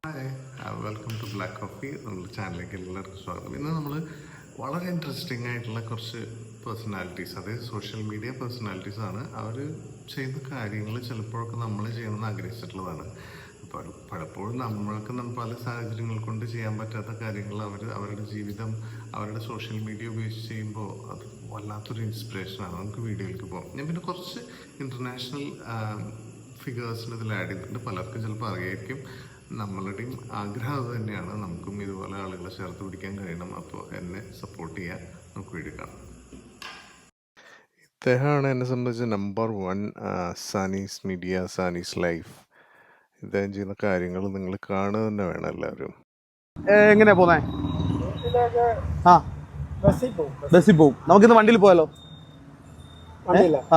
Hi, welcome to black coffee. നമ്മുടെ ചാനലിലേക്ക് എല്ലാവർക്കും സ്വാഗതം. ഇന്ന് നമ്മൾ വളരെ ഇൻട്രസ്റ്റിംഗ് ആയിട്ടുള്ള കുറച്ച് പേഴ്സണാലിറ്റീസ്, അതായത് സോഷ്യൽ മീഡിയ പേഴ്സണാലിറ്റീസ് ആണ്. അവർ ചെയ്യുന്ന കാര്യങ്ങൾ ചിലപ്പോഴൊക്കെ നമ്മൾ ചെയ്യണമെന്ന് ആഗ്രഹിച്ചിട്ടുള്ളതാണ്. പലപ്പോഴും നമ്മൾക്ക് പല സാഹചര്യങ്ങൾ കൊണ്ട് ചെയ്യാൻ പറ്റാത്ത കാര്യങ്ങൾ അവരുടെ ജീവിതം അവരുടെ സോഷ്യൽ മീഡിയ ഉപയോഗിച്ച് ചെയ്യുമ്പോൾ അത് വല്ലാത്തൊരു ഇൻസ്പിറേഷനാണ്. നമുക്ക് വീഡിയോയിലേക്ക് പോകാം. ഞാൻ പിന്നെ കുറച്ച് ഇൻ്റർനാഷണൽ ഫിഗേഴ്സിന് ഇതിൽ ആഡ് ചെയ്തിട്ടുണ്ട്. പലർക്കും ചിലപ്പോൾ അറിയായിരിക്കും. നമ്മളുടെയും ആഗ്രഹം അത് തന്നെയാണ്, നമുക്കും ഇതുപോലെ ആളുകളെ ചേർത്ത് പിടിക്കാൻ കഴിയണം. അപ്പോൾ എന്നെ സപ്പോർട്ട് ചെയ്യാൻ നമുക്ക് വീഡിയോ കാണാം. ഇദ്ദേഹമാണ് എന്നെ സംബന്ധിച്ച് നമ്പർ 1 സാനീസ് മീഡിയ, സാനീസ് ലൈഫ്. ഇദ്ദേഹം ചെയ്യുന്ന കാര്യങ്ങൾ നിങ്ങൾ കാണുക തന്നെ വേണം എല്ലാവരും. എങ്ങനെയാ പോന്നെ? ആ ബസ്സിൽ പോവും. നമുക്കിന്ന് വണ്ടിയിൽ പോയാലോ?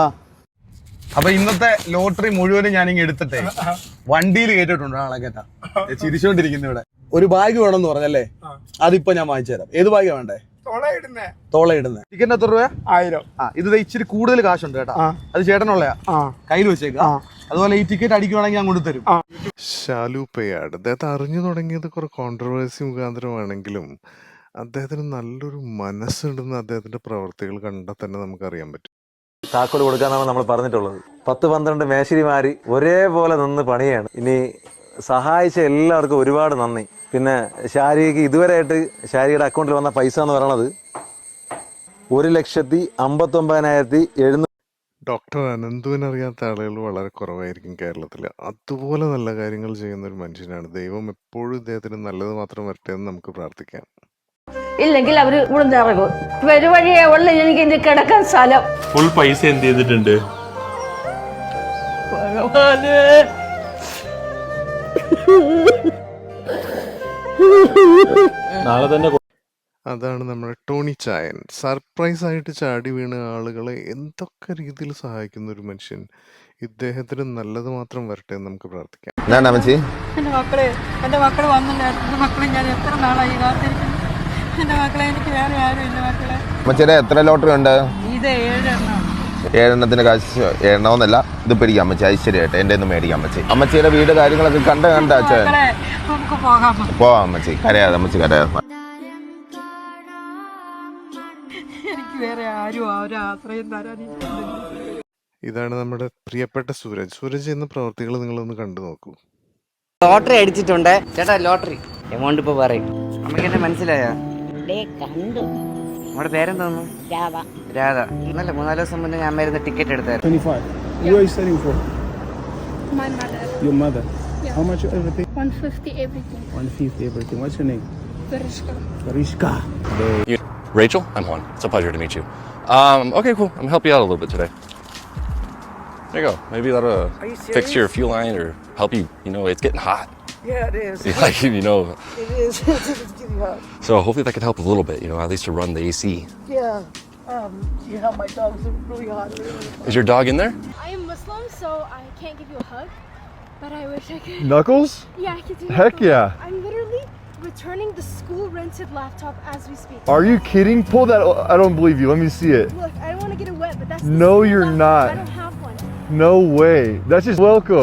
ആ അപ്പൊ ഇന്നത്തെ ലോട്ടറി മുഴുവനും ഞാനിങ്ങ് എടുത്തിട്ടേ വണ്ടിയിൽ കേട്ടിട്ടുണ്ട്. ആളെ കേട്ടാ ചിരിച്ചോണ്ടിരിക്കുന്നു. ഇവിടെ ഒരു ബാഗ് വേണമെന്ന് പറഞ്ഞല്ലേ, അതിപ്പോ ഞാൻ വാങ്ങിച്ചു തരാം. ഏത് ബാഗാ വേണ്ടേ? തോളയിടുന്നേ. ടിക്കറ്റിന് എത്ര രൂപ? 1000. ഇത് ഇച്ചിരി കൂടുതൽ കാശുണ്ട് കേട്ടാ. അത് ചേട്ടനുള്ളയാ, കയ്യിൽ വെച്ചേക്കാ. അതുപോലെ ഈ ടിക്കറ്റ് അടിക്കുവാണെങ്കിൽ ഞാൻ കൊണ്ടുതരും. ഷാലു പേയാട് അദ്ദേഹത്തെ അറിഞ്ഞു തുടങ്ങിയത് കുറെ കോൺട്രവേഴ്സി മുഖാന്തരമാണെങ്കിലും അദ്ദേഹത്തിന് നല്ലൊരു മനസ്സുണ്ടെന്ന് അദ്ദേഹത്തിന്റെ പ്രവർത്തികൾ കണ്ടാൽ തന്നെ നമുക്കറിയാൻ പറ്റും. താക്കോൽ കൊടുക്കാന്നാണ് നമ്മൾ പറഞ്ഞിട്ടുള്ളത്. 10-12 മേശരിമാര് ഒരേപോലെ നിന്ന് പണിയാണ്. ഇനി സഹായിച്ച എല്ലാവർക്കും ഒരുപാട് നന്ദി. പിന്നെ ഷാരിക്ക് ഇതുവരെയായിട്ട് ഷാരിയുടെ അക്കൗണ്ടിൽ വന്ന പൈസ എന്ന് പറയണത് 1,59,700. ഡോക്ടർ അനന്തുവിനറിയാത്ത ആളുകൾ വളരെ കുറവായിരിക്കും കേരളത്തിൽ. അതുപോലെ നല്ല കാര്യങ്ങൾ ചെയ്യുന്ന ഒരു മനുഷ്യനാണ്. ദൈവം എപ്പോഴും ഇദ്ദേഹത്തിന് നല്ലത് മാത്രം വരട്ടെ എന്ന് നമുക്ക് പ്രാർത്ഥിക്കാം. ഇല്ലെങ്കിൽ അവര് ഇവിടുന്ന് ഇറങ്ങും. വരുവഴിയേ ഉള്ള എനിക്ക് ഇനി കിടക്കാൻ സ്ഥലം. ഫുൾ പൈസ എന്ത് ചെയ്തിട്ടുണ്ട്? നാളെ തന്നെ. അതാണ് നമ്മുടെ ടോണി ചായൻ. സർപ്രൈസ് ആയിട്ട് ചാടി വീണ ആളുകളെ എന്തൊക്കെ രീതിയിൽ സഹായിക്കുന്ന ഒരു മനുഷ്യൻ. ഇദ്ദേഹത്തിന് നല്ലത് മാത്രം വരട്ടെ എന്ന് നമുക്ക് പ്രാർത്ഥിക്കാം. എന്റെ മക്കള് വന്നില്ലായിരുന്നു. എന്റെ മക്കളെ ഞാൻ എത്ര നാളായി കാത്തിരിക്കുന്നു. എന്റെ മക്കളെ എനിക്ക് വേറെ ആരും ഇല്ല. മക്കളെ അമ്മച്ചേരെ എത്ര ലോട്ടറി ഉണ്ട്? ഇത് 7 7 കാശ് എണ്ണോന്നല്ല, ഇത് പിടിക്കാം അമ്മച്ചി. ഐശ്വര്യമായിട്ട് എന്റെ ഒന്ന് മേടിക്കാം അമ്മച്ചി. അമ്മച്ചിയുടെ വീട് കാര്യങ്ങളൊക്കെ കണ്ട അച്ഛൻ. നമുക്ക് പോകാം അമ്മച്ചി. കരയാതെ അമ്മച്ചി, കരയാതെ. എനിക്ക് വേറെ ആരും ഒരു ആശ്രയം തരാനില്ല. ഇതാണ് നമ്മുടെ പ്രിയപ്പെട്ട സൂരജ്. സൂരജ് എന്ന പ്രവർത്തികൾ നിങ്ങളൊന്ന് കണ്ടു നോക്കൂ. ലോട്ടറി അടിച്ചിട്ടുണ്ട് ചേട്ടാ. ലോട്ടറി എമൗണ്ട് ഇപ്പൊ പറയും. അമ്മയ്ക്ക് എന്നെ മനസ്സിലായോ? കണ്ടു. നമ്മുടെ പേരെന്തോന്നു? രാധ. ഇന്നലെ 3-4 ദിവസം മുന്നേ ഞാൻ വരുന്ന ടിക്കറ്റ് എടുത്തായിരുന്നു. 25. Who are you selling for? My mother. Your mother. Yeah. How much everything? 150 everything. 150 everything. What's your name? Varishka. Rachel, I'm Juan. It's a pleasure to meet you. Okay, cool. I'm gonna help you out a little bit today. There you go. Maybe that'll fix your fuel line or help you. You know, it's getting hot. Yeah, it is. Like, you know. It is. It's getting hot. So hopefully that can help a little bit. You know, at least to run the AC. Yeah. My dogs are really hot. Is your dog in there? I am Muslim, so I can't give you a hug, but I wish I could. Knuckles? Yeah, I could do Heck knuckles. yeah. I'm literally returning the school rented laptop as we speak. Are you kidding? Pull that. I don't believe you. Let me see it. Look, I don't want to get it wet, but that's the No, school you're laptop. not. I don't have one. No way. That's just welcome.